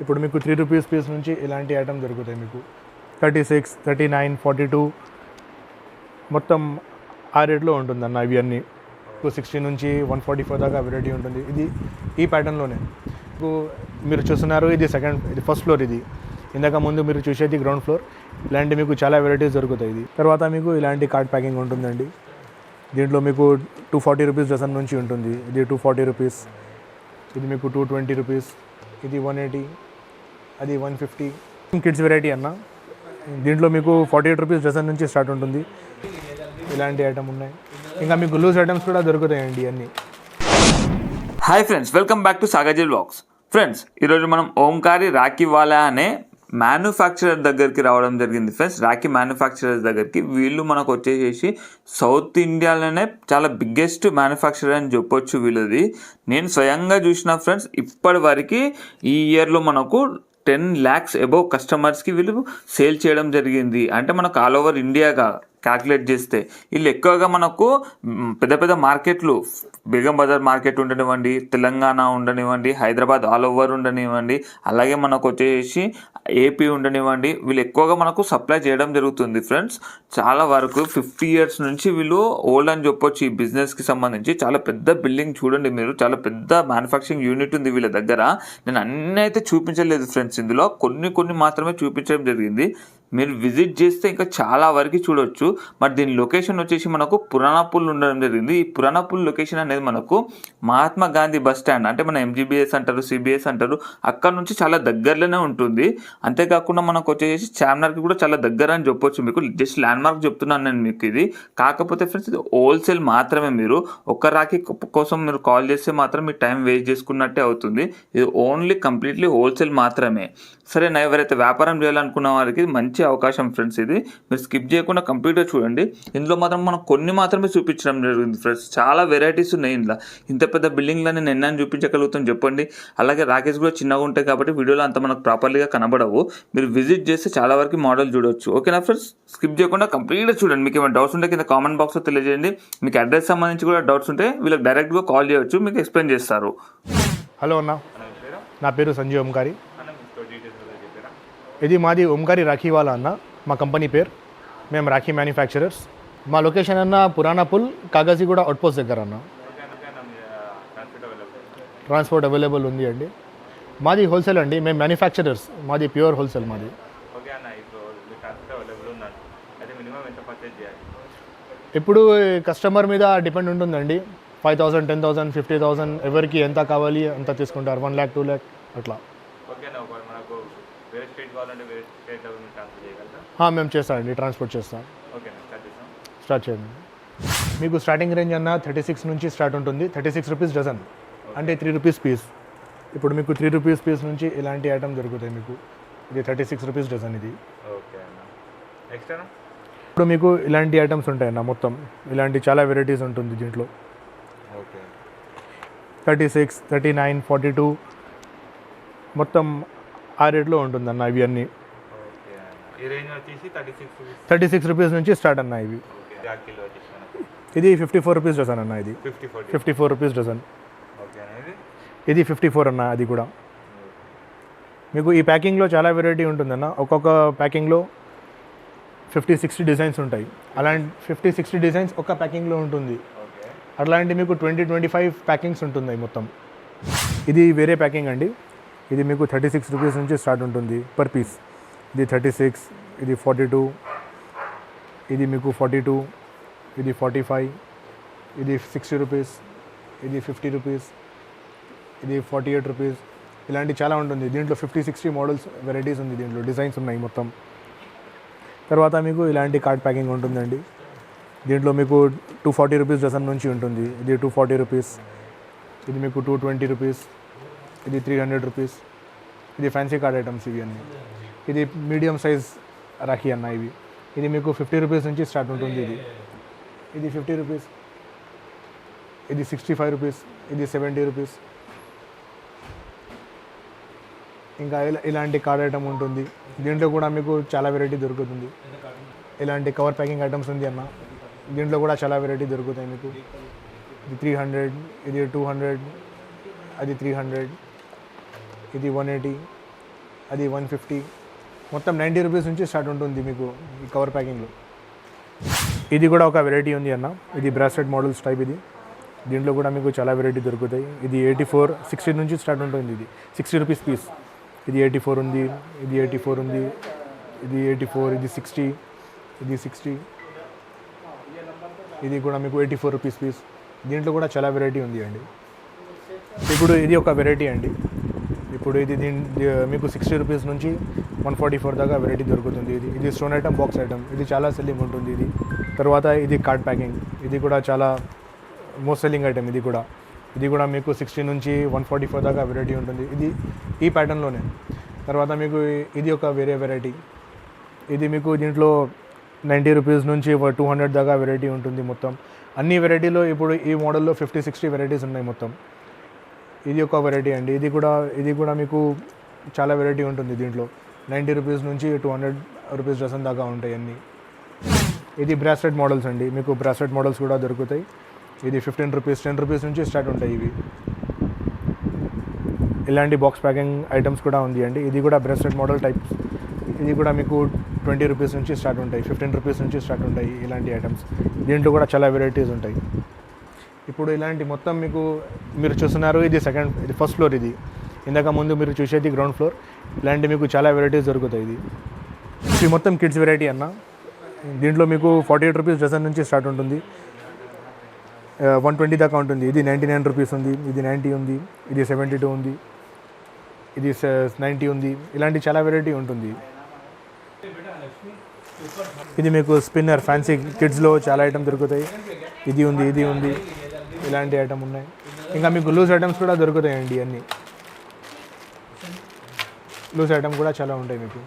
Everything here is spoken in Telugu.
ఇప్పుడు మీకు 3 రూపీస్ పీస్ నుంచి ఇలాంటి ఐటమ్ దొరుకుతాయి మీకు 36, 39, 42 మొత్తం ఆ రేట్లో ఉంటుందన్న. ఇవి అన్నీ 260 నుంచి 144 దాకా వెరైటీ ఉంటుంది. ఇది ఈ ప్యాటర్న్లోనే మీరు చూస్తున్నారు. ఇది ఫస్ట్ ఫ్లోర్. ఇది ఇందాక ముందు మీరు చూసేది గ్రౌండ్ ఫ్లోర్. ఇలాంటి మీకు చాలా వెరైటీస్ దొరుకుతాయి. ఇది తర్వాత మీకు ఇలాంటి కార్డ్ ప్యాకింగ్ ఉంటుందండి. దీంట్లో మీకు 240 రూపీస్ డజన్ నుంచి ఉంటుంది. ఇది 240 రూపీస్, ఇది మీకు 220 రూపీస్, ఇది 180, అది 150. కిడ్స్ వెరైటీ అన్న. దీంట్లో మీకు 48 రూపీస్ డజన్ నుంచి స్టార్ట్ ఉంటుంది. ఇలాంటి ఐటమ్ ఉన్నాయి. ఇంకా మీకు లూజ్ ఐటమ్స్ కూడా దొరుకుతాయండి అన్నీ. Hi friends, welcome back to Sagarji vlogs. Friends, ఈరోజు మనం ఓంకారి రాఖీవాలా అనే మ్యానుఫ్యాక్చరర్ దగ్గరికి రావడం జరిగింది. ఫ్రెండ్స్, రాఖీ మ్యానుఫ్యాక్చరర్స్ దగ్గరికి వీళ్ళు మనకు వచ్చేసి సౌత్ ఇండియాలోనే చాలా బిగ్గెస్ట్ మ్యానుఫ్యాక్చరర్ అని చెప్పొచ్చు వీళ్ళది. నేను స్వయంగా చూసిన ఫ్రెండ్స్, ఇప్పటి వరకు ఈ ఇయర్లో మనకు 10 lakhs అబోవ్ కస్టమర్స్కి వీళ్ళు సేల్ చేయడం జరిగింది. అంటే మనకు ఆల్ ఓవర్ ఇండియాగా క్యాల్కులేట్ చేస్తే వీళ్ళు ఎక్కువగా మనకు పెద్ద పెద్ద మార్కెట్లు, బేగం బజార్ మార్కెట్ ఉండనివ్వండి, తెలంగాణ ఉండనివ్వండి, హైదరాబాద్ ఆల్ ఓవర్ ఉండనివ్వండి, అలాగే మనకు వచ్చేసి ఏపీ ఉండనివ్వండి, వీళ్ళు ఎక్కువగా మనకు సప్లై చేయడం జరుగుతుంది. ఫ్రెండ్స్, చాలా వరకు 50 years నుంచి వీళ్ళు ఓల్డ్ అని చెప్పొచ్చు. ఈ బిజినెస్కి సంబంధించి చాలా పెద్ద బిల్డింగ్ చూడండి మీరు, చాలా పెద్ద మ్యానుఫ్యాక్చరింగ్ యూనిట్ ఉంది వీళ్ళ దగ్గర. నేను అన్నీ అయితే చూపించలేదు ఫ్రెండ్స్, ఇందులో కొన్ని మాత్రమే చూపించడం జరిగింది. మీరు విజిట్ చేస్తే ఇంకా చాలా వరకు చూడొచ్చు. మరి దీని లొకేషన్ వచ్చేసి మనకు పురాణాపూల్ ఉండడం జరిగింది. ఈ పురాణాపూల్ లొకేషన్ అనేది మనకు మహాత్మా గాంధీ బస్ స్టాండ్, అంటే మన ఎంజీబీఎస్ అంటారు, సిబిఎస్ అంటారు, అక్కడ నుంచి చాలా దగ్గరలోనే ఉంటుంది. అంతేకాకుండా మనకు వచ్చేసి చార్మినార్కి కూడా చాలా దగ్గర అని చెప్పొచ్చు. మీకు జస్ట్ ల్యాండ్ మార్క్ చెప్తున్నాను నేను మీకు ఇది. కాకపోతే ఫ్రెండ్స్, ఇది హోల్సేల్ మాత్రమే. మీరు ఒక్క రాఖీ కోసం మీరు కాల్ చేస్తే మాత్రం మీ టైం వేస్ట్ చేసుకున్నట్టే అవుతుంది. ఇది ఓన్లీ కంప్లీట్లీ హోల్సేల్ మాత్రమే. సరే, నా ఎవరైతే వ్యాపారం చేయాలనుకున్న వారికి మంచి అవకాశం ఫ్రెండ్స్. ఇది మీరు స్కిప్ చేయకుండా కంప్లీట్గా చూడండి. ఇందులో మాత్రం మనం కొన్ని మాత్రమే చూపించడం జరిగింది ఫ్రెండ్స్. చాలా వెరైటీస్ ఉన్నాయి ఇందులో. ఇంత పెద్ద బిల్డింగ్లో నేను ఎన్నని చూపించగలుగుతాను చెప్పండి. అలాగే రాకేష్ కూడా చిన్నగా ఉంటాయి కాబట్టి వీడియోలో అంత మనకు ప్రాపర్లీగా కనబడవు. మీరు విజిట్ చేస్తే చాలా వరకు మోడల్ చూడవచ్చు. ఓకేనా ఫ్రెండ్స్? స్కిప్ చేయకుండా కంప్లీట్గా చూడండి. మీకు ఏమైనా డౌట్స్ ఉంటే కింద కామెంట్ బాక్స్లో తెలియజేయండి. మీకు అడ్రస్ సంబంధించి కూడా డౌట్స్ ఉంటే వీళ్ళకి డైరెక్ట్గా కాల్ చేయవచ్చు, మీకు ఎక్స్ప్లెయిన్ చేస్తారు. హలో అన్న, నా పేరు సంజయ్ ఓంకారి. ఇది మాది ఓంకారి రాఖీవాలా అన్న, మా కంపెనీ పేరు. మేము రాఖీ మ్యానుఫ్యాక్చరర్స్. మా లొకేషన్ అన్న పురాణాపూల్, కాగజీగూడ అవుట్పోస్ట్ దగ్గర అన్న. ట్రాన్స్పోర్ట్ అవైలబుల్ ఉంది అండి. మాది హోల్సేల్ అండి, మేము మ్యానుఫ్యాక్చరర్స్. మాది ప్యూర్ హోల్సేల్ మాది. ఇప్పుడు కస్టమర్ మీద డిపెండ్ ఉంటుందండి. 5,000, 10,000, 50,000 ఎవరికి ఎంత కావాలి అంత తీసుకుంటారు. 1 lakh, 2 lakh అట్లా. మేము చేస్తామండి, ట్రాన్స్పోర్ట్ చేస్తాం. స్టార్ట్ చేయండి. మీకు స్టార్టింగ్ రేంజ్ అన్న 36 నుంచి స్టార్ట్ ఉంటుంది. 36 రూపీస్ డజన్, అంటే 3 రూపీస్ పీస్. ఇప్పుడు మీకు 3 రూపీస్ పీస్ నుంచి ఇలాంటి ఐటమ్ దొరుకుతాయి మీకు. ఇది 36 రూపీస్ డజన్. ఇది ఇప్పుడు మీకు ఇలాంటి ఐటమ్స్ ఉంటాయన్న. మొత్తం ఇలాంటి చాలా వెరైటీస్ ఉంటుంది దీంట్లో. 36, 39, 42 మొత్తం ఆ రేట్లో ఉంటుందన్న. ఇవి అన్నీ 36 రూపీస్ నుంచి స్టార్ట్ అన్న. ఇవి ఇది 54 రూపీస్ డజన్ అన్న. ఇది 54 రూపీస్ డజన్. ఇది 54 అన్న. అది కూడా మీకు ఈ ప్యాకింగ్లో చాలా వెరైటీ ఉంటుందన్న. ఒక్కొక్క ప్యాకింగ్లో 50-60 డిజైన్స్ ఉంటాయి. అలాంటి 50-60 డిజైన్స్ ఒక ప్యాకింగ్లో ఉంటుంది. అట్లాంటి మీకు 20-25 ప్యాకింగ్స్ ఉంటున్నాయి మొత్తం. ఇది వేరే ప్యాకింగ్ అండి. ఇది మీకు 36 రూపీస్ నుంచి స్టార్ట్ ఉంటుంది పర్ పీస్. ఇది 36, ఇది 42, ఇది మీకు 42, ఇది 45, ఇది 60 రూపీస్, ఇది 50 రూపీస్, ఇది 48 రూపీస్. ఇలాంటి చాలా ఉంటుంది. దీంట్లో 50-60 మోడల్స్ వెరైటీస్ ఉంది. దీంట్లో డిజైన్స్ ఉన్నాయి మొత్తం. తర్వాత మీకు ఇలాంటి కార్డ్ ప్యాకింగ్ ఉంటుందండి. దీంట్లో మీకు 240 రూపీస్ డజన్ నుంచి ఉంటుంది. ఇది 240 రూపీస్, ఇది మీకు 220 రూపీస్, ఇది 300 రూపీస్. ఇది ఫ్యాన్సీ కార్డ్ ఐటమ్స్ ఇవి అన్నీ. ఇది మీడియం సైజ్ రాఖీ అన్న. ఇవి ఇది మీకు 50 రూపీస్ నుంచి స్టార్ట్ ఉంటుంది. ఇది 50 రూపీస్, ఇది 65 రూపీస్, ఇది 70 రూపీస్. ఇంకా ఇలాంటి కార్డ్ ఐటమ్ ఉంటుంది. దీంట్లో కూడా మీకు చాలా వెరైటీ దొరుకుతుంది. ఇలాంటి కవర్ ప్యాకింగ్ ఐటమ్స్ ఉంది అన్న. దీంట్లో కూడా చాలా వెరైటీ దొరుకుతాయి మీకు. ఇది 300, ఇది 200, అది 300, ఇది 180, అది 150. మొత్తం 90 రూపీస్ నుంచి స్టార్ట్ ఉంటుంది మీకు ఈ కవర్ ప్యాకింగ్లో. ఇది కూడా ఒక వెరైటీ ఉంది అన్న, ఇది బ్రాస్లెట్ మోడల్స్ టైప్. ఇది దీంట్లో కూడా మీకు చాలా వెరైటీ దొరుకుతాయి. ఇది 84, 60 నుంచి స్టార్ట్ ఉంటుంది. ఇది 60 రూపీస్ పీస్. ఇది 84 ఉంది, ఇది 84 ఉంది, ఇది 84, ఇది 60, ఇది 60, ఇది కూడా మీకు 84 రూపీస్ పీస్. దీంట్లో కూడా చాలా వెరైటీ ఉంది అండి. ఇప్పుడు ఇది ఒక వెరైటీ అండి. ఇప్పుడు ఇది మీకు 60 రూపీస్ నుంచి 144 దాకా వెరైటీ దొరుకుతుంది. ఇది స్టోన్ ఐటమ్, బాక్స్ ఐటమ్, ఇది చాలా సెల్లింగ్ ఉంటుంది. ఇది తర్వాత ఇది కార్డ్ ప్యాకింగ్, ఇది కూడా చాలా మోస్ట్ సెల్లింగ్ ఐటమ్. ఇది కూడా మీకు 60 నుంచి 144 దాకా వెరైటీ ఉంటుంది. ఇది ఈ ప్యాటర్న్లోనే. తర్వాత మీకు ఇది ఒక వేరే వెరైటీ. ఇది మీకు దీంట్లో 90 రూపీస్ నుంచి 200 దాకా వెరైటీ ఉంటుంది. మొత్తం అన్ని వెరైటీలో ఇప్పుడు ఈ మోడల్లో 50-60 వెరైటీస్ ఉన్నాయి మొత్తం. ఇది ఒక వెరైటీ అండి. ఇది కూడా మీకు చాలా వెరైటీ ఉంటుంది. దీంట్లో 90 రూపీస్ నుంచి 200 రూపీస్ డజన్ దాకా ఉంటాయి అన్నీ. ఇది బ్రాస్లెట్ మోడల్స్ అండి. మీకు బ్రాస్లెట్ మోడల్స్ కూడా దొరుకుతాయి. ఇది 15 రూపీస్, 10 రూపీస్ నుంచి స్టార్ట్ ఉంటాయి ఇవి. ఇలాంటి బాక్స్ ప్యాకింగ్ ఐటమ్స్ కూడా ఉంది అండి. ఇది కూడా బ్రాస్లెట్ మోడల్ టైప్స్. ఇది కూడా మీకు 20 రూపీస్ నుంచి స్టార్ట్ ఉంటాయి, 15 రూపీస్ నుంచి స్టార్ట్ ఉంటాయి ఇలాంటి ఐటమ్స్. దీంట్లో కూడా చాలా వెరైటీస్ ఉంటాయి. ఇప్పుడు ఇలాంటి మొత్తం మీరు చూస్తున్నారు, ఇది ఫస్ట్ ఫ్లోర్. ఇది ఇందాక ముందు మీరు చూసేది గ్రౌండ్ ఫ్లోర్. ఇలాంటి మీకు చాలా వెరైటీస్ దొరుకుతాయి. ఇది మొత్తం కిడ్స్ వెరైటీ అన్న. దీంట్లో మీకు 48 రూపీస్ డజన్ నుంచి స్టార్ట్ ఉంటుంది, 120 దాకా ఉంటుంది. ఇది 99 రూపీస్ ఉంది, ఇది 90 ఉంది, ఇది 72 ఉంది, ఇది 90 ఉంది. ఇలాంటి చాలా వెరైటీ ఉంటుంది. ఇది మీకు స్పిన్నర్, ఫ్యాన్సీ కిడ్స్లో చాలా ఐటమ్ దొరుకుతాయి. ఇది ఉంది, ఇలాంటి ఐటమ్ ఉన్నాయి. ఇంకా మీకు లూజ్ ఐటమ్స్ కూడా దొరుకుతాయండి. అన్నీ లూజ్ ఐటమ్ కూడా చాలా ఉంటాయి మీకు.